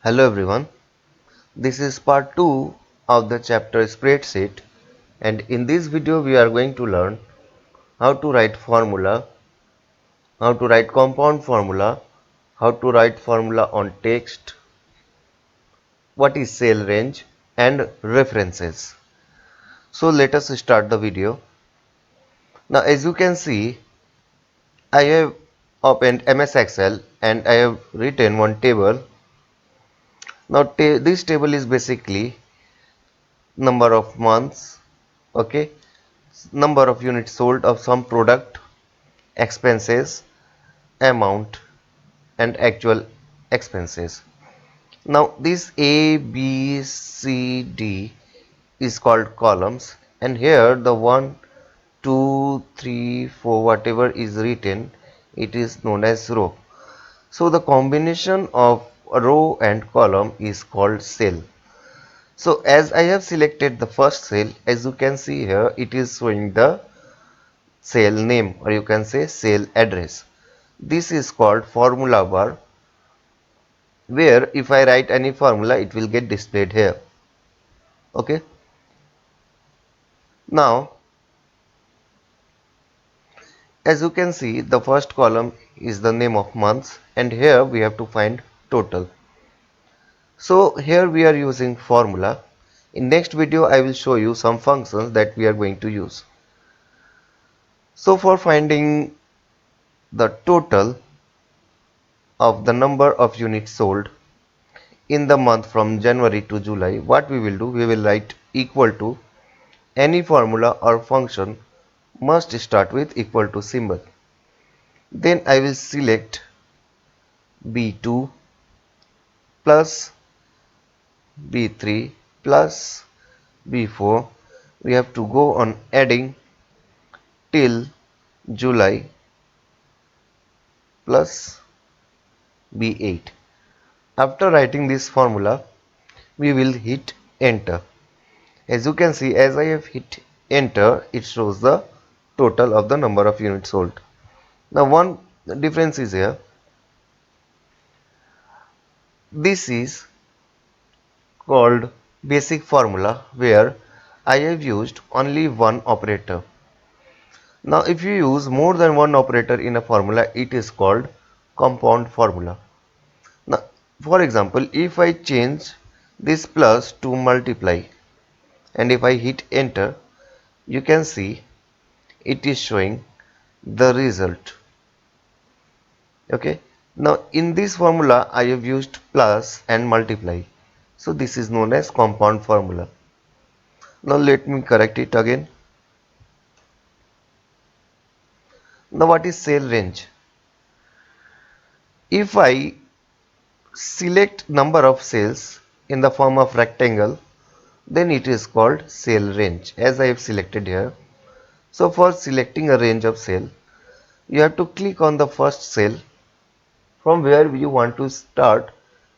Hello everyone, this is part 2 of the chapter spreadsheet, and in this video we are going to learn how to write formula, how to write compound formula, how to write formula on text, what is cell range and references. So let us start the video. Now as you can see, I have opened MS Excel and I have written one table. Now this table is basically number of months, okay, number of units sold of some product, expenses, amount and actual expenses. Now this A, B, C, D is called columns, and here the 1, 2, 3, 4 whatever is written, it is known as row. So the combination of row and column is called cell. So as I have selected the first cell, as you can see here, it is showing the cell name, or you can say cell address. This is called formula bar, where if I write any formula it will get displayed here. Okay, now as you can see, the first column is the name of months, and here we have to find total. So here we are using formula. In next video I will show you some functions that we are going to use. So for finding the total of the number of units sold in the month from January to July, what we will do, we will write equal to, any formula or function must start with equal to symbol. Then I will select B2 plus B3 plus B4. We have to go on adding till July plus B8. After writing this formula, we will hit enter. As you can see, as I have hit enter, it shows the total of the number of units sold. Now one difference is here. This is called basic formula, where I have used only one operator. Now if you use more than one operator in a formula, it is called compound formula. Now for example, if I change this plus to multiply and if I hit enter, you can see it is showing the result. Okay, now in this formula I have used plus and multiply, so this is known as compound formula. Now let me correct it again. Now what is cell range? If I select number of cells in the form of rectangle, then it is called cell range, as I have selected here. So for selecting a range of cell, you have to click on the first cell from where you want to start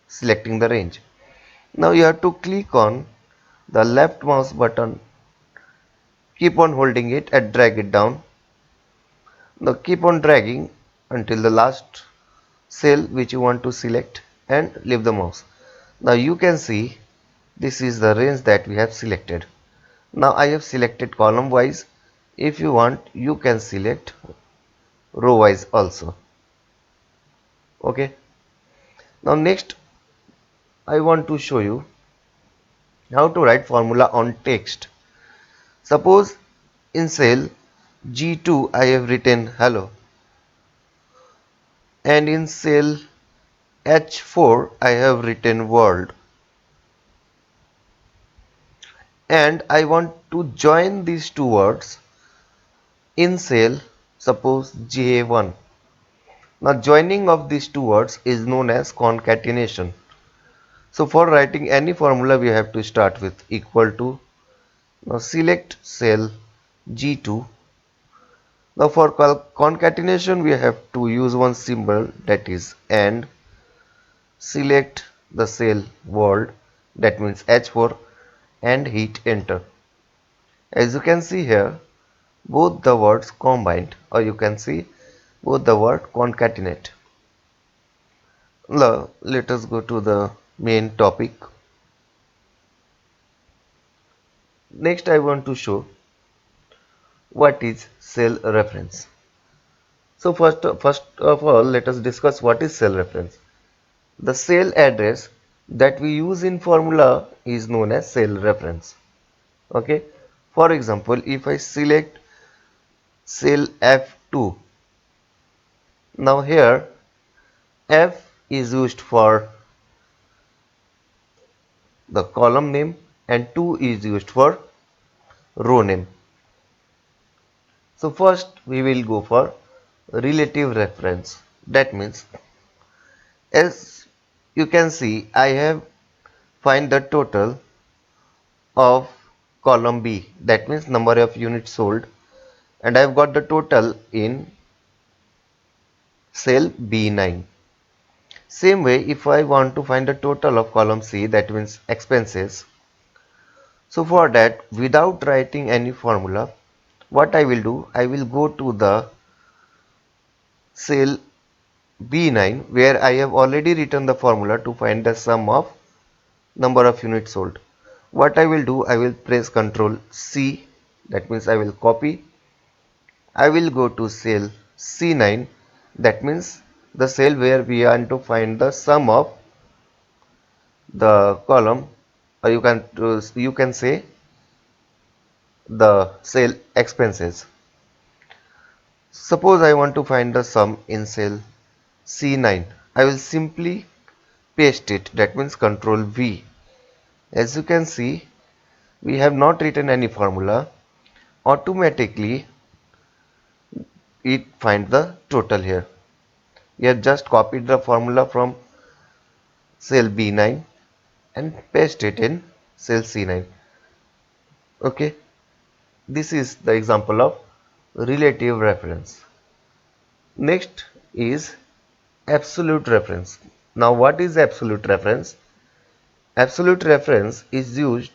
selecting the range. Now you have to click on the left mouse button, keep on holding it and drag it down. Now keep on dragging until the last cell which you want to select and leave the mouse. Now you can see this is the range that we have selected. Now I have selected column wise. If you want, you can select row wise also. Okay. Now next I want to show you how to write formula on text. Suppose in cell G2 I have written hello, and in cell H4 I have written world, and I want to join these two words in cell, suppose J1. Now joining of these two words is known as concatenation. So for writing any formula we have to start with equal to. Now select cell G2. Now for concatenation we have to use one symbol, that is AND. Select the cell world, that means H4, and hit enter. As you can see here, both the words combined, or you can see both the word concatenate. Now let us go to the main topic. Next I want to show what is cell reference. So first of all, let us discuss what is cell reference. The cell address that we use in formula is known as cell reference. Okay. For example, if I select cell F2, now here F is used for the column name and 2 is used for row name. So first we will go for relative reference. That means, as you can see, I have find the total of column B, that means number of units sold, and I have got the total in cell B9. Same way, if I want to find the total of column C, that means expenses, so for that, without writing any formula, what I will do, I will go to the cell B9 where I have already written the formula to find the sum of number of units sold. What I will do, I will press Ctrl C, that means I will copy. I will go to cell C9, that means the cell where we want to find the sum of the column, or you can say the cell expenses. Suppose I want to find the sum in cell C9. I will simply paste it, that means Ctrl V. As you can see, we have not written any formula. Automatically it finds the total here. We have just copied the formula from cell B9 and paste it in cell C9. Okay, this is the example of relative reference. Next is absolute reference. Now what is absolute reference? Absolute reference is used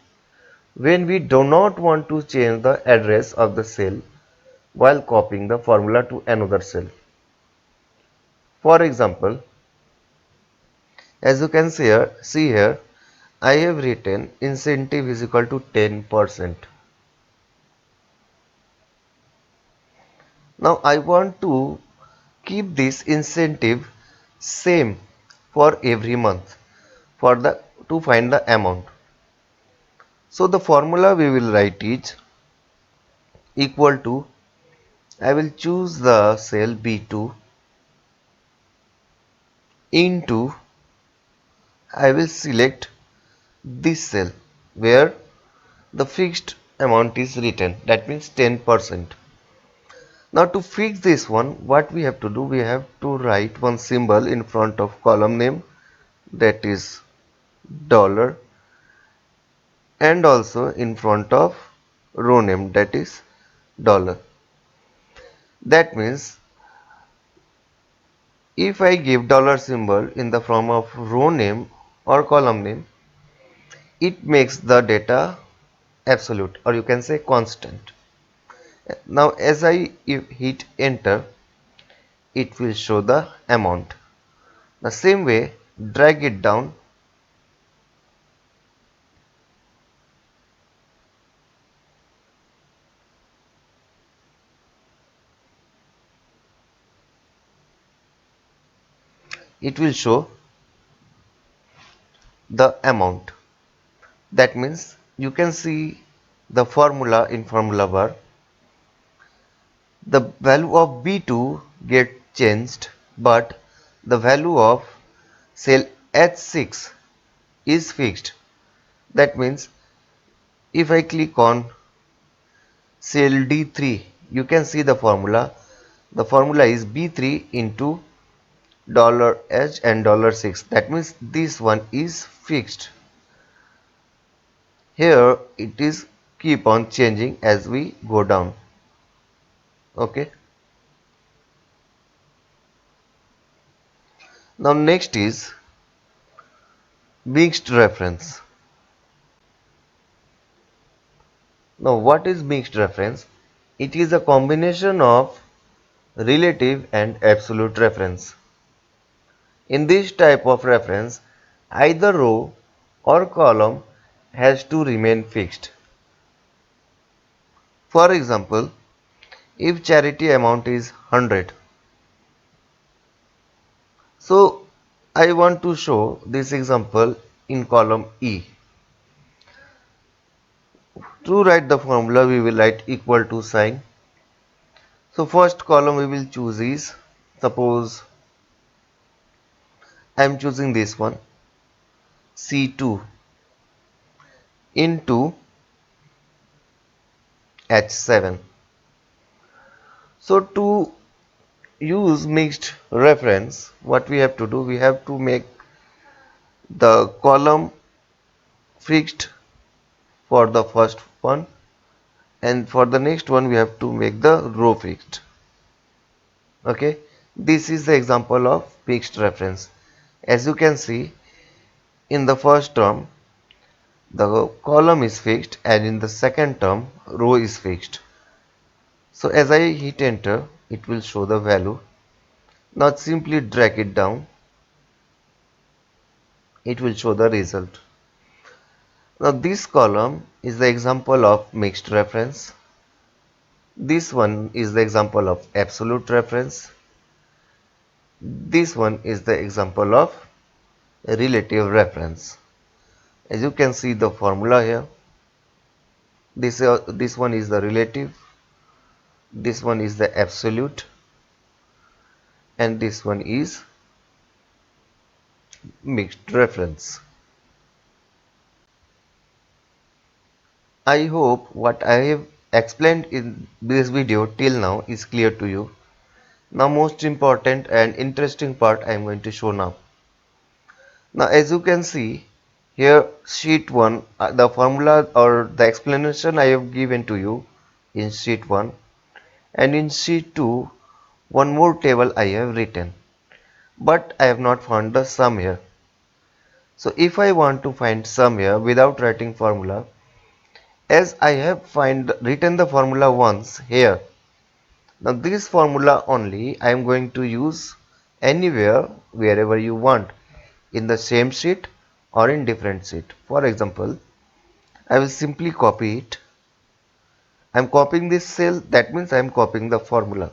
when we do not want to change the address of the cell while copying the formula to another cell. For example, as you can see here, I have written incentive is equal to 10%. Now I want to keep this incentive same for every month for the to find the amount. So the formula we will write is equal to, I will choose the cell B2 into, I will select this cell where the fixed amount is written, that means 10%. Now to fix this one, what we have to do, we have to write one symbol in front of column name, that is dollar, and also in front of row name, that is dollar. That means if I give dollar symbol in the form of row name or column name, it makes the data absolute, or you can say constant. Now as I hit enter, it will show the amount. The same way, drag it down, it will show the amount. That means you can see the formula in formula bar. The value of B2 get changed, but the value of cell H6 is fixed. That means if I click on cell D3, you can see the formula. The formula is B3 into $H and $6. That means this one is fixed. Here it is keep on changing as we go down. Okay. Now next is mixed reference. Now what is mixed reference? It is a combination of relative and absolute reference. In this type of reference, either row or column has to remain fixed. For example, if charity amount is 100, so I want to show this example in column E. To write the formula, we will write equal to sign. So first column we will choose is, suppose I am choosing this one, C2 into H7. So to use mixed reference, what we have to do, we have to make the column fixed for the first one, and for the next one we have to make the row fixed. Okay, this is the example of fixed reference. As you can see, in the first term the column is fixed, and in the second term row is fixed. So as I hit enter, it will show the value. Now simply drag it down, it will show the result. Now this column is the example of mixed reference. This one is the example of absolute reference. This one is the example of relative reference. As you can see the formula here, this one is the relative, this one is the absolute, and this one is mixed reference. I hope what I have explained in this video till now is clear to you. Now most important and interesting part I am going to show now. Now as you can see here, sheet 1, the formula or the explanation I have given to you in sheet 1, and in sheet 2 one more table I have written, but I have not found the sum here. So if I want to find sum here without writing formula, as I have written the formula once here, now this formula only I am going to use anywhere, wherever you want, in the same sheet or in different sheet. For example, I will simply copy it. I am copying this cell, that means I am copying the formula.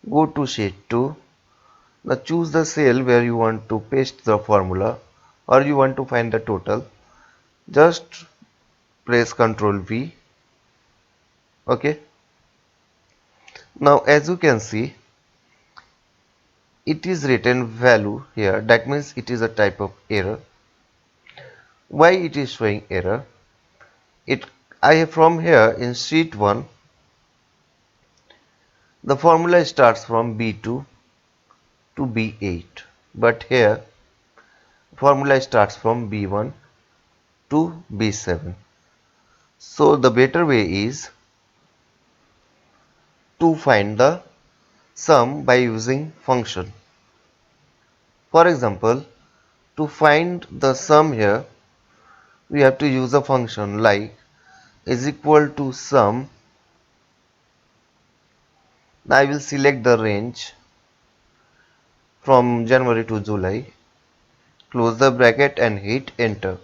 Go to sheet 2. Now choose the cell where you want to paste the formula or you want to find the total. Just press Ctrl V. Okay. Now as you can see, it is written value here, that means it is a type of error. Why it is showing error? I have from here in sheet 1, the formula starts from B2 to B8, but here formula starts from B1 to B7. So the better way is to find the sum by using function. For example, to find the sum here, we have to use a function like is equal to sum. Now I will select the range from January to July, close the bracket and hit enter.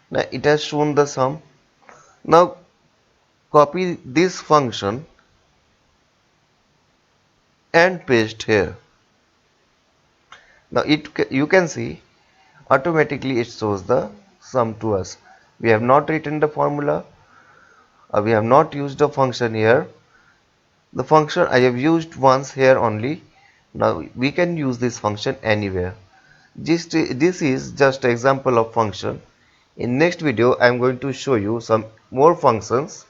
Now it has shown the sum. Now copy this function and paste here. Now you can see automatically it shows the sum to us. We have not written the formula, we have not used a function here. The function I have used once here only. Now we can use this function anywhere. This is just an example of function. In next video I am going to show you some more functions.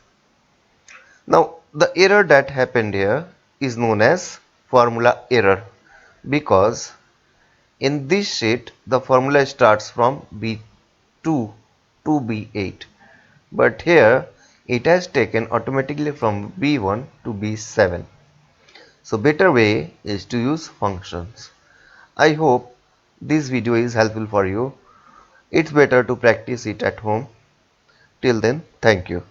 Now the error that happened here is known as formula error, because in this sheet the formula starts from B2 to B8, but here it has taken automatically from B1 to B7. So better way is to use functions. I hope this video is helpful for you. It's better to practice it at home. Till then, thank you.